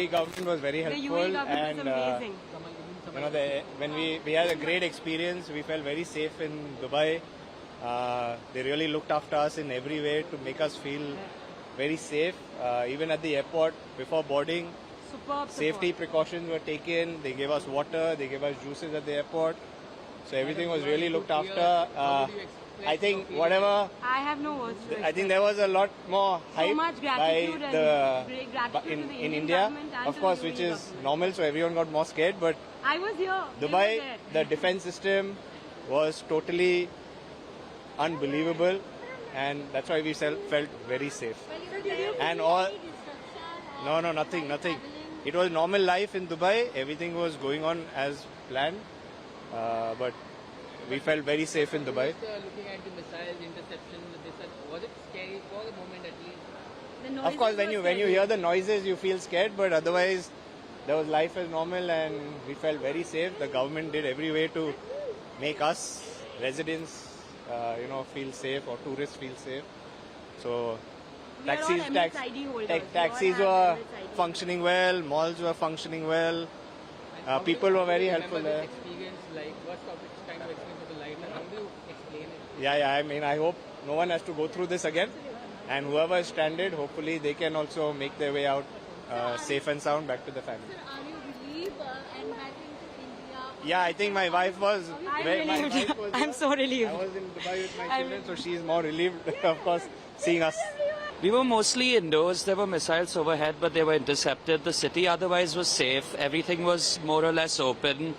UAE government was very The helpful, UAE government and is amazing. when we had a great experience. We felt very safe in Dubai. They really looked after us in every way to make us feel very safe. Even at the airport before boarding, Superb safety support. precautions were taken. They gave us water. They gave us juices at the airport. So everything was really looked after. I think whatever. I have no words to I think there was a lot more hype much by gratitude and the great gratitude to the in Indian India, government and of to the course, UAE which is government. normal. So everyone got more scared. But I was here. They were Dubai, there. the defense system was totally unbelievable, and that's why we felt very safe. And all, no, nothing. It was normal life in Dubai. Everything was going on as planned, but we felt very safe in Dubai. Looking at the missiles, interception, was it scary for the moment at least? The noises Of course, when were you scary. hear the noises, you feel scared, but otherwise, there was life as normal, and we felt very safe. The government did every way to make us residents, feel safe, or tourists feel safe. So, We are all Emirates ID holders. We all taxis have were Emirates ID. functioning well, malls were functioning well. People were very helpful Remember there. this experience, like what kind of experience was life, and how do you explain it? Yeah. I mean, I hope no one has to go through this again. And whoever is stranded, hopefully they can also make their way out safe and sound back to the family. Sir, are you relieved and back into India? Yeah, I think my wife was. I'm my relieved. wife was I'm here. so relieved. I was in Dubai with my I'm- children, so she's more relieved, of course, seeing us. We were mostly indoors. There were missiles overhead, but they were intercepted. The city otherwise was safe. Everything was more or less open.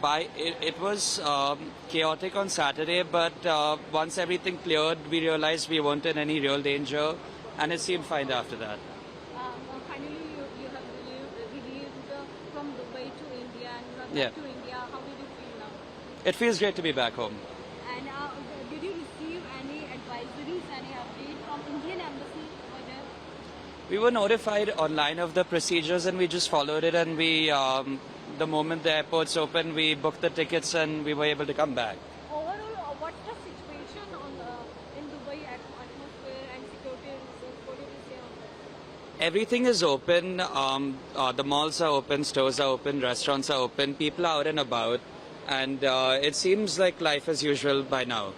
It was chaotic on Saturday, but once everything cleared, we realized we weren't in any real danger, and it seemed fine after that. Finally, you have relieved from Dubai to India and you are back Yeah. to India. How did you feel now? It feels great to be back home. And did you receive any advisories, any update from Indian embassy over there? We were notified online of the procedures, and we just followed it. And the moment the airports opened, we booked the tickets, and we were able to come back. Overall, what's the situation in Dubai atmosphere and security reasons? What did you say on that? Everything is open. The malls are open, stores are open, restaurants are open. People are out and about, and it seems like life as usual by now.